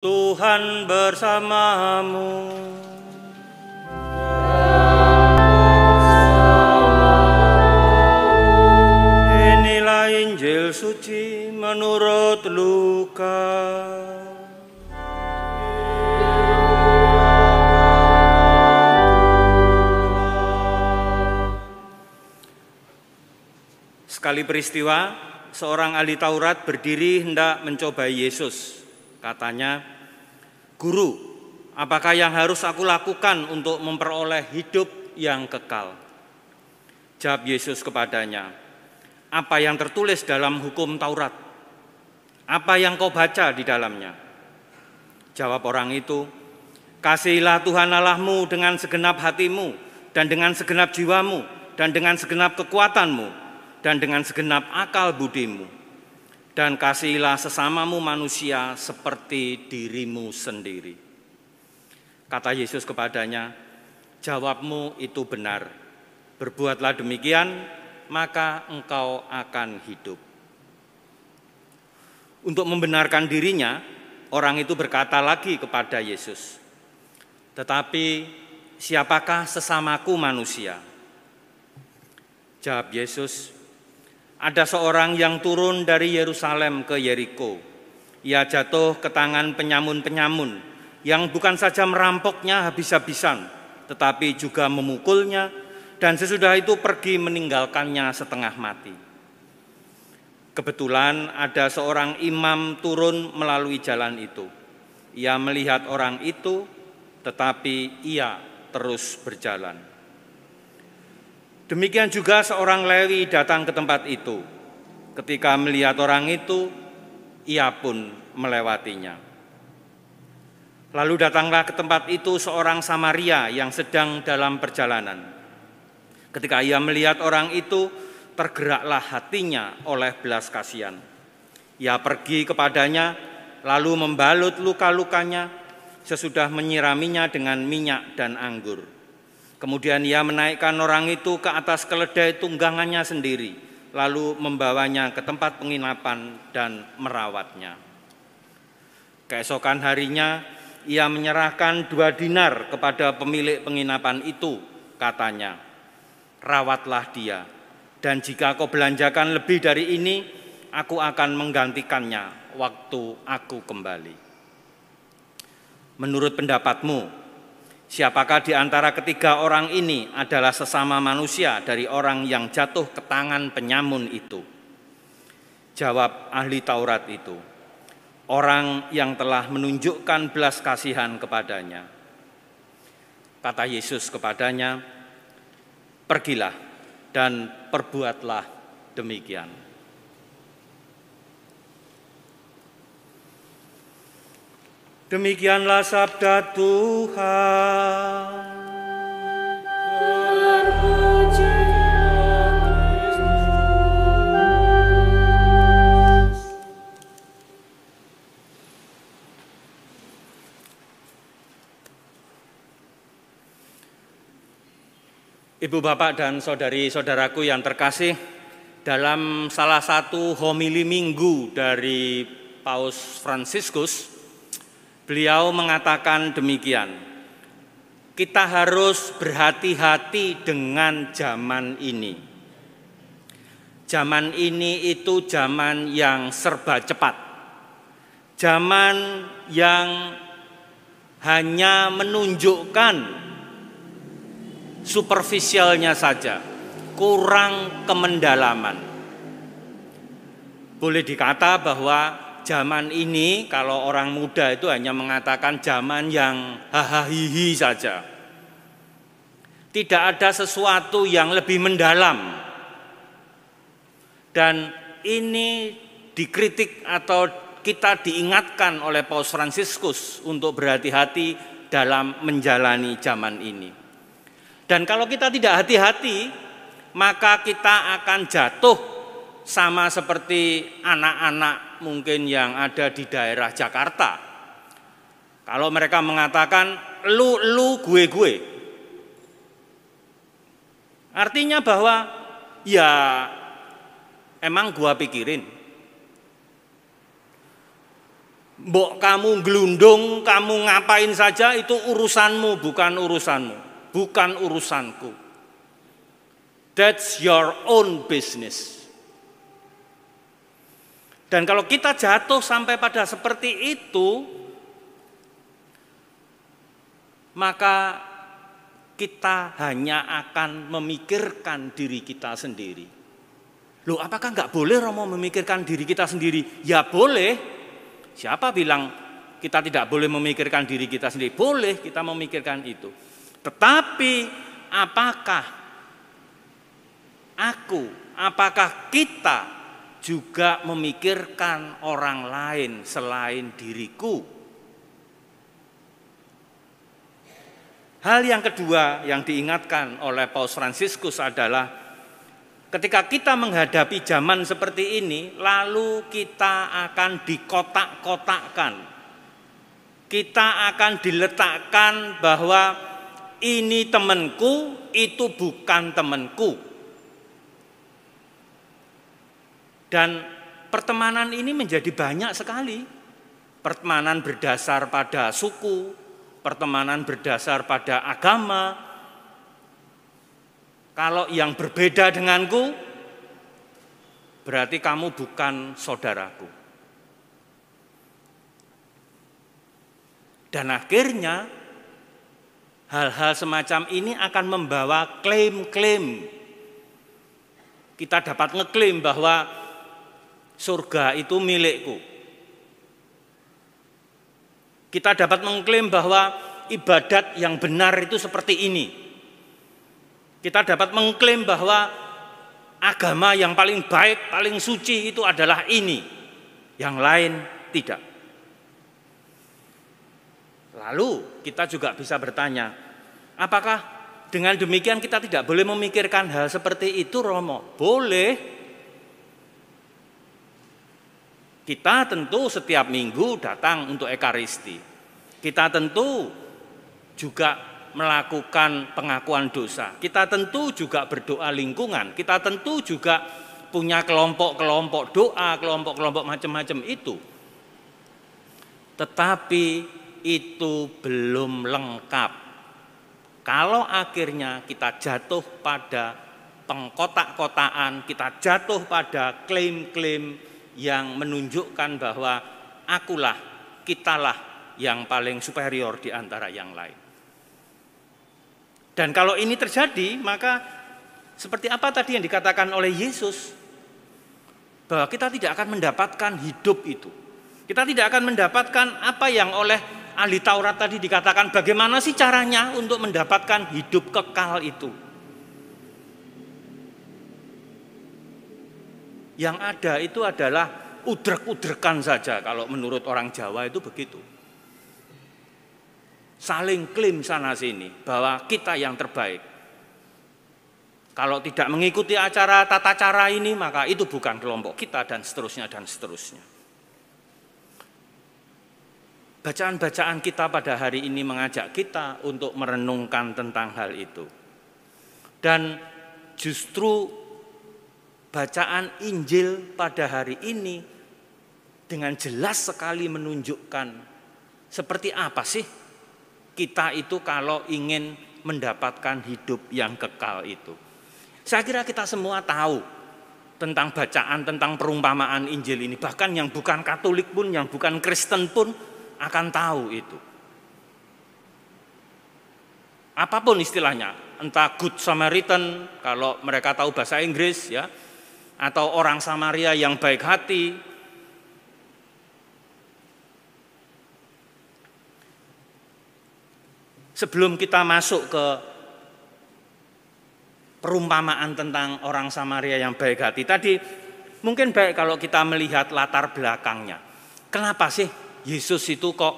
Tuhan bersamamu. Inilah Injil suci menurut Lukas. Sekali peristiwa, seorang ahli Taurat berdiri hendak mencobai Yesus. Katanya, "Guru, apakah yang harus aku lakukan untuk memperoleh hidup yang kekal?" Jawab Yesus kepadanya, "Apa yang tertulis dalam hukum Taurat? Apa yang kau baca di dalamnya?" Jawab orang itu, "Kasihilah Tuhan Allahmu dengan segenap hatimu, dan dengan segenap jiwamu, dan dengan segenap kekuatanmu, dan dengan segenap akal budimu. Dan kasihilah sesamamu manusia seperti dirimu sendiri." Kata Yesus kepadanya, "Jawabmu itu benar. Berbuatlah demikian, maka engkau akan hidup." Untuk membenarkan dirinya, orang itu berkata lagi kepada Yesus, "Tetapi siapakah sesamaku manusia?" Jawab Yesus, "Ada seorang yang turun dari Yerusalem ke Yeriko. Ia jatuh ke tangan penyamun-penyamun yang bukan saja merampoknya habis-habisan, tetapi juga memukulnya, dan sesudah itu pergi meninggalkannya setengah mati. Kebetulan ada seorang imam turun melalui jalan itu. Ia melihat orang itu, tetapi ia terus berjalan. Demikian juga seorang Lewi datang ke tempat itu. Ketika melihat orang itu, ia pun melewatinya. Lalu datanglah ke tempat itu seorang Samaria yang sedang dalam perjalanan. Ketika ia melihat orang itu, tergeraklah hatinya oleh belas kasihan. Ia pergi kepadanya, lalu membalut luka-lukanya, sesudah menyiraminya dengan minyak dan anggur. Kemudian ia menaikkan orang itu ke atas keledai tunggangannya sendiri, lalu membawanya ke tempat penginapan dan merawatnya. Keesokan harinya, ia menyerahkan 2 dinar kepada pemilik penginapan itu, katanya, "Rawatlah dia, dan jika kau belanjakan lebih dari ini, aku akan menggantikannya waktu aku kembali." Menurut pendapatmu, siapakah di antara ketiga orang ini adalah sesama manusia dari orang yang jatuh ke tangan penyamun itu? Jawab ahli Taurat itu, "Orang yang telah menunjukkan belas kasihan kepadanya." Kata Yesus kepadanya, "Pergilah dan perbuatlah demikian." Demikianlah sabda Tuhan. Ibu, bapak, dan saudari-saudaraku yang terkasih, dalam salah satu homili minggu dari Paus Fransiskus, beliau mengatakan demikian, kita harus berhati-hati dengan zaman ini. Zaman ini itu zaman yang serba cepat. Zaman yang hanya menunjukkan superficialnya saja, kurang kemendalaman. Boleh dikata bahwa zaman ini kalau orang muda itu hanya mengatakan zaman yang hahaha saja. Tidak ada sesuatu yang lebih mendalam. Dan ini dikritik atau kita diingatkan oleh Paus Fransiskus untuk berhati-hati dalam menjalani zaman ini. Dan kalau kita tidak hati-hati, maka kita akan jatuh sama seperti anak-anak mungkin yang ada di daerah Jakarta. Kalau mereka mengatakan lu gue. Artinya bahwa ya emang gua pikirin. Mbok kamu gelundung, kamu ngapain saja itu urusanmu, bukan urusanmu, bukan urusanku. That's your own business. Dan kalau kita jatuh sampai pada seperti itu, maka kita hanya akan memikirkan diri kita sendiri. Loh, apakah enggak boleh Romo memikirkan diri kita sendiri? Ya boleh. Siapa bilang kita tidak boleh memikirkan diri kita sendiri? Boleh kita memikirkan itu. Tetapi apakah kita juga memikirkan orang lain selain diriku? Hal yang kedua yang diingatkan oleh Paus Fransiskus adalah ketika kita menghadapi zaman seperti ini, lalu kita akan dikotak-kotakkan. Kita akan diletakkan bahwa ini temanku, itu bukan temanku. Dan pertemanan ini menjadi banyak sekali. Pertemanan berdasar pada suku, pertemanan berdasar pada agama. Kalau yang berbeda denganku, berarti kamu bukan saudaraku. Dan akhirnya hal-hal semacam ini akan membawa klaim-klaim. Kita dapat ngeklaim bahwa surga itu milikku. Kita dapat mengklaim bahwa ibadat yang benar itu seperti ini. Kita dapat mengklaim bahwa agama yang paling baik, paling suci itu adalah ini. Yang lain tidak. Lalu kita juga bisa bertanya, apakah dengan demikian kita tidak boleh memikirkan hal seperti itu, Romo? Boleh. Kita tentu setiap minggu datang untuk Ekaristi. Kita tentu juga melakukan pengakuan dosa. Kita tentu juga berdoa lingkungan. Kita tentu juga punya kelompok-kelompok doa, kelompok-kelompok macam-macam itu. Tetapi itu belum lengkap. Kalau akhirnya kita jatuh pada pengkotak-kotaan, kita jatuh pada klaim-klaim yang menunjukkan bahwa akulah, kitalah yang paling superior di antara yang lain. Dan kalau ini terjadi, maka seperti apa tadi yang dikatakan oleh Yesus, bahwa kita tidak akan mendapatkan hidup itu. Kita tidak akan mendapatkan apa yang oleh ahli Taurat tadi dikatakan, bagaimana sih caranya untuk mendapatkan hidup kekal itu. Yang ada itu adalah udrek-udrekan saja, kalau menurut orang Jawa itu begitu. Saling klaim sana sini bahwa kita yang terbaik. Kalau tidak mengikuti acara tata cara ini, maka itu bukan kelompok kita, dan seterusnya dan seterusnya. Bacaan-bacaan kita pada hari ini mengajak kita untuk merenungkan tentang hal itu. Dan justru bacaan Injil pada hari ini dengan jelas sekali menunjukkan seperti apa sih kita itu kalau ingin mendapatkan hidup yang kekal itu. Saya kira kita semua tahu tentang bacaan, tentang perumpamaan Injil ini. Bahkan yang bukan Katolik pun, yang bukan Kristen pun akan tahu itu. Apapun istilahnya, entah Good Samaritan kalau mereka tahu bahasa Inggris ya, atau orang Samaria yang baik hati. Sebelum kita masuk ke perumpamaan tentang orang Samaria yang baik hati tadi, mungkin baik kalau kita melihat latar belakangnya. Kenapa sih Yesus itu kok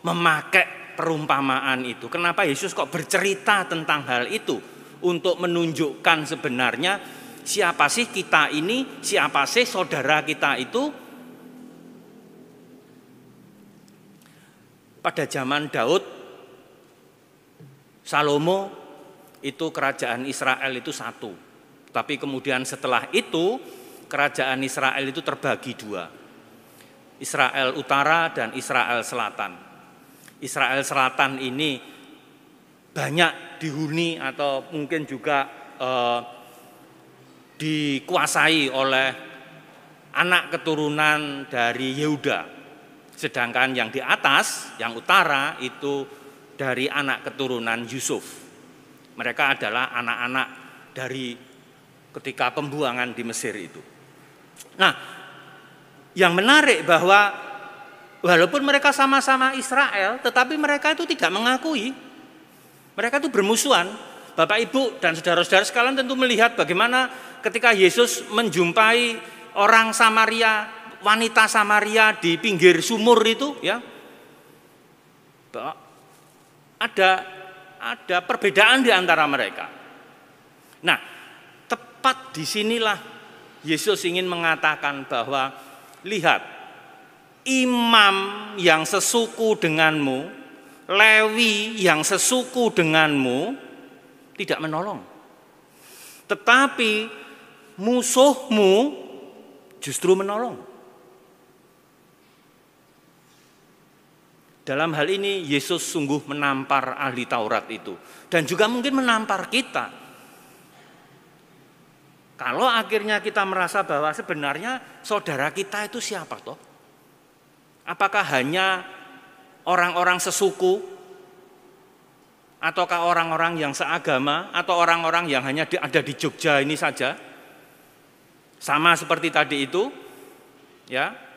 memakai perumpamaan itu? Kenapa Yesus kok bercerita tentang hal itu? Untuk menunjukkan sebenarnya siapa sih kita ini, siapa sih saudara kita itu. Pada zaman Daud, Salomo, itu kerajaan Israel itu satu. Tapi kemudian setelah itu kerajaan Israel itu terbagi dua. Israel Utara dan Israel Selatan. Israel Selatan ini banyak dihuni atau mungkin juga dikuasai oleh anak keturunan dari Yehuda. Sedangkan yang di atas, yang utara itu dari anak keturunan Yusuf. Mereka adalah anak-anak dari ketika pembuangan di Mesir itu. Nah, yang menarik bahwa walaupun mereka sama-sama Israel, tetapi mereka itu tidak mengakui. Mereka itu bermusuhan. Bapak, Ibu, dan saudara-saudara sekalian tentu melihat bagaimana ketika Yesus menjumpai orang Samaria, wanita Samaria di pinggir sumur itu, ya, ada perbedaan di antara mereka. Nah, tepat disinilah Yesus ingin mengatakan bahwa lihat, imam yang sesuku denganmu, Lewi yang sesuku denganmu tidak menolong. Tetapi musuhmu justru menolong. Dalam hal ini Yesus sungguh menampar ahli Taurat itu. Dan juga mungkin menampar kita. Kalau akhirnya kita merasa bahwa sebenarnya saudara kita itu siapa toh? Apakah hanya orang-orang sesuku? Ataukah orang-orang yang seagama? Atau orang-orang yang hanya ada di Jogja ini saja? Sama seperti tadi itu, ya.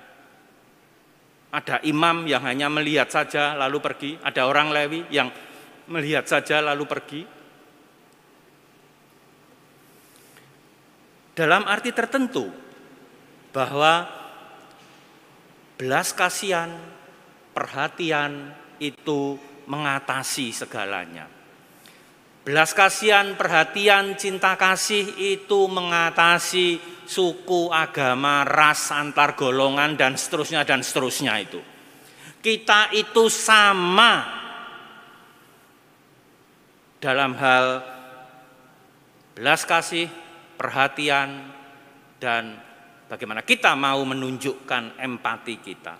Ada imam yang hanya melihat saja lalu pergi, ada orang Lewi yang melihat saja lalu pergi. Dalam arti tertentu bahwa belas kasihan, perhatian itu mengatasi segalanya. Belas kasihan, perhatian, cinta kasih itu mengatasi suku, agama, ras, antar golongan, dan seterusnya itu. Kita itu sama dalam hal belas kasih, perhatian, dan bagaimana kita mau menunjukkan empati kita.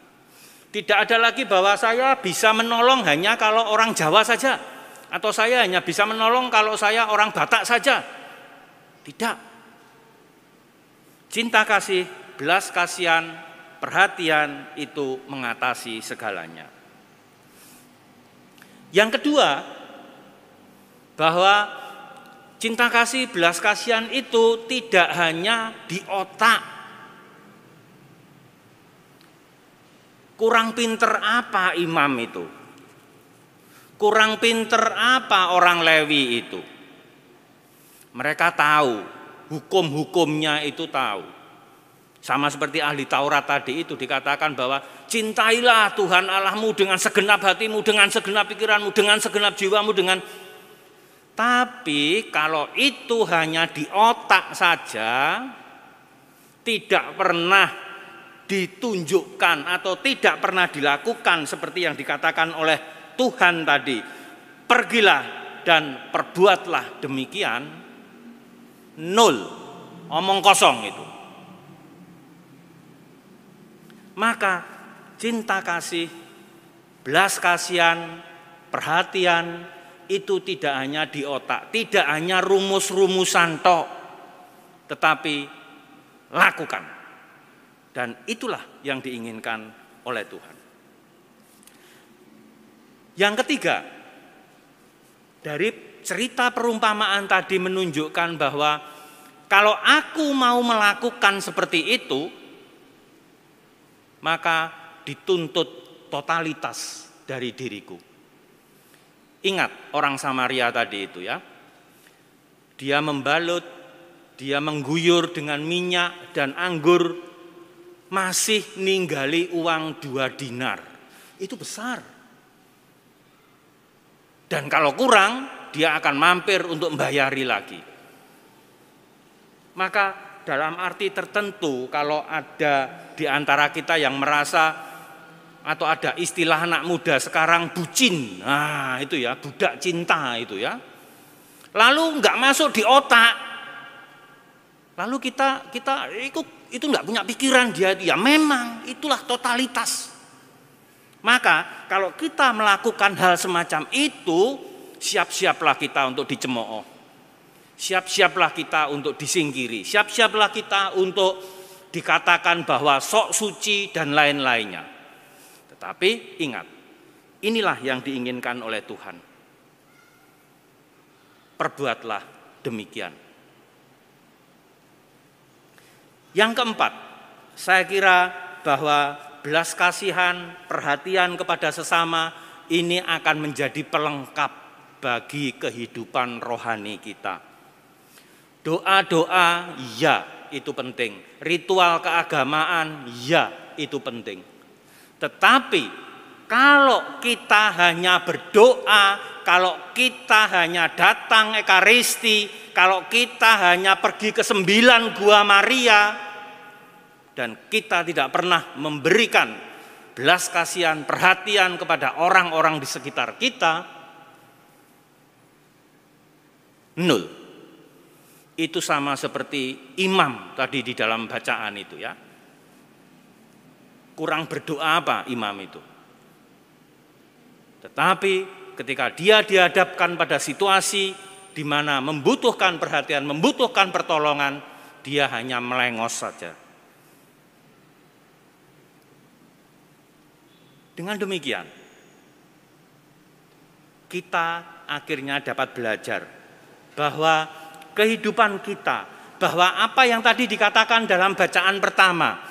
Tidak ada lagi bahwa saya bisa menolong hanya kalau orang Jawa saja, atau saya hanya bisa menolong kalau saya orang Batak saja. Tidak. Cinta kasih, belas kasihan, perhatian itu mengatasi segalanya. Yang kedua, bahwa cinta kasih, belas kasihan itu tidak hanya di otak. Kurang pinter apa imam itu? Kurang pinter apa orang Lewi itu? Mereka tahu, hukum-hukumnya itu tahu. Sama seperti ahli Taurat tadi itu dikatakan bahwa cintailah Tuhan Allahmu dengan segenap hatimu, dengan segenap pikiranmu, dengan segenap jiwamu, dengan. Tapi kalau itu hanya di otak saja, tidak pernah ditunjukkan atau tidak pernah dilakukan seperti yang dikatakan oleh Tuhan tadi, pergilah dan perbuatlah demikian, nol, omong kosong itu. Maka cinta kasih, belas kasihan, perhatian itu tidak hanya di otak, tidak hanya rumus-rumusan tok, tetapi lakukan. Dan itulah yang diinginkan oleh Tuhan. Yang ketiga, dari cerita perumpamaan tadi menunjukkan bahwa kalau aku mau melakukan seperti itu, maka dituntut totalitas dari diriku. Ingat orang Samaria tadi itu ya. Dia membalut, dia mengguyur dengan minyak dan anggur, masih ninggali uang 2 dinar. Itu besar. Dan kalau kurang, dia akan mampir untuk membayari lagi. Maka dalam arti tertentu, kalau ada di antara kita yang merasa, atau ada istilah anak muda sekarang bucin, nah itu ya, budak cinta itu ya. Lalu enggak masuk di otak. Lalu kita itu enggak punya pikiran dia, ya memang itulah totalitas. Maka kalau kita melakukan hal semacam itu, siap-siaplah kita untuk dicemooh. Siap-siaplah kita untuk disingkiri. Siap-siaplah kita untuk dikatakan bahwa sok suci dan lain-lainnya. Tetapi ingat, inilah yang diinginkan oleh Tuhan. Perbuatlah demikian. Yang keempat, saya kira bahwa belas kasihan, perhatian kepada sesama ini akan menjadi pelengkap bagi kehidupan rohani kita. Doa-doa, ya itu penting. Ritual keagamaan, ya itu penting. Tetapi kalau kita hanya berdoa, kalau kita hanya datang ekaristi, kalau kita hanya pergi ke 9 Gua Maria, dan kita tidak pernah memberikan belas kasihan, perhatian kepada orang-orang di sekitar kita, nol. Itu sama seperti imam tadi di dalam bacaan itu ya. Kurang berdoa apa imam itu? Tetapi ketika dia dihadapkan pada situasi di mana membutuhkan perhatian, membutuhkan pertolongan, dia hanya melengos saja. Dengan demikian, kita akhirnya dapat belajar bahwa kehidupan kita, bahwa apa yang tadi dikatakan dalam bacaan pertama,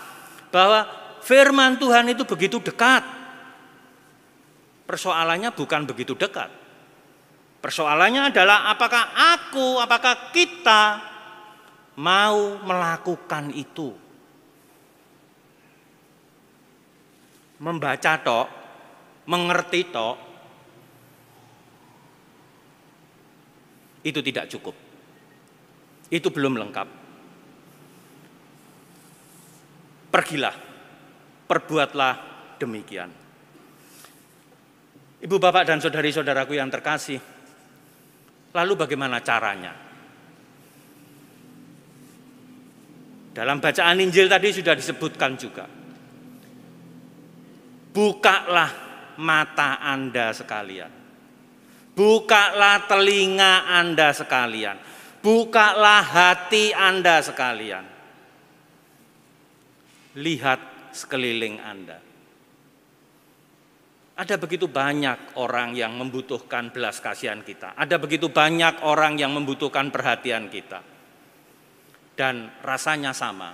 bahwa firman Tuhan itu begitu dekat. Persoalannya bukan begitu dekat. Persoalannya adalah apakah kita mau melakukan itu. Membaca tok, mengerti tok, itu tidak cukup. Itu belum lengkap. Pergilah, perbuatlah demikian. Ibu, bapak, dan saudari-saudaraku yang terkasih, lalu bagaimana caranya? Dalam bacaan Injil tadi sudah disebutkan juga. Bukalah mata Anda sekalian. Bukalah telinga Anda sekalian. Bukalah hati Anda sekalian. Lihat sekeliling Anda. Ada begitu banyak orang yang membutuhkan belas kasihan kita. Ada begitu banyak orang yang membutuhkan perhatian kita. Dan rasanya sama.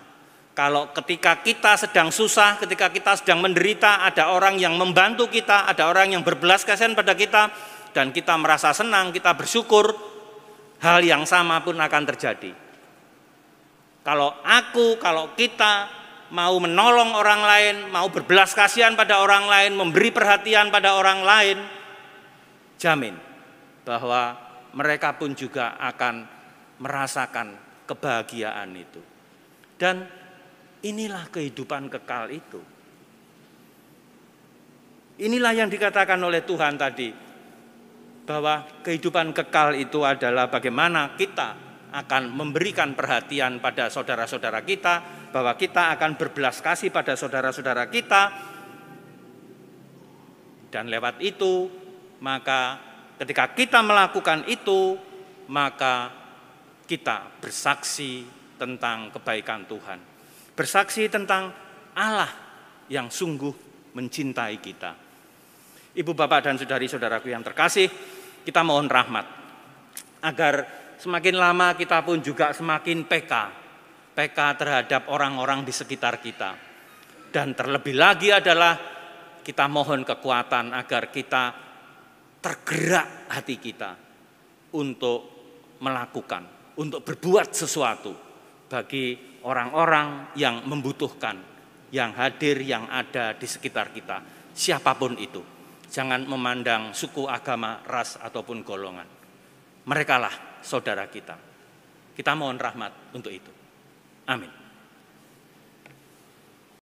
Kalau ketika kita sedang susah, ketika kita sedang menderita, ada orang yang membantu kita, ada orang yang berbelas kasihan pada kita, dan kita merasa senang, kita bersyukur, hal yang sama pun akan terjadi. Kalau kita mau menolong orang lain, mau berbelas kasihan pada orang lain, memberi perhatian pada orang lain, jamin bahwa mereka pun juga akan merasakan kebahagiaan itu. Dan inilah kehidupan kekal itu. Inilah yang dikatakan oleh Tuhan tadi, bahwa kehidupan kekal itu adalah bagaimana kita akan memberikan perhatian pada saudara-saudara kita, bahwa kita akan berbelas kasih pada saudara-saudara kita, dan lewat itu, maka ketika kita melakukan itu, maka kita bersaksi tentang kebaikan Tuhan. Bersaksi tentang Allah yang sungguh mencintai kita. Ibu, bapak, dan saudari-saudaraku yang terkasih, kita mohon rahmat agar semakin lama kita pun juga semakin PK terhadap orang-orang di sekitar kita. Dan terlebih lagi adalah kita mohon kekuatan agar kita tergerak hati kita untuk melakukan, untuk berbuat sesuatu bagi orang-orang yang membutuhkan, yang hadir, yang ada di sekitar kita, siapapun itu. Jangan memandang suku, agama, ras, ataupun golongan. Merekalah saudara kita. Kita mohon rahmat untuk itu. Amin.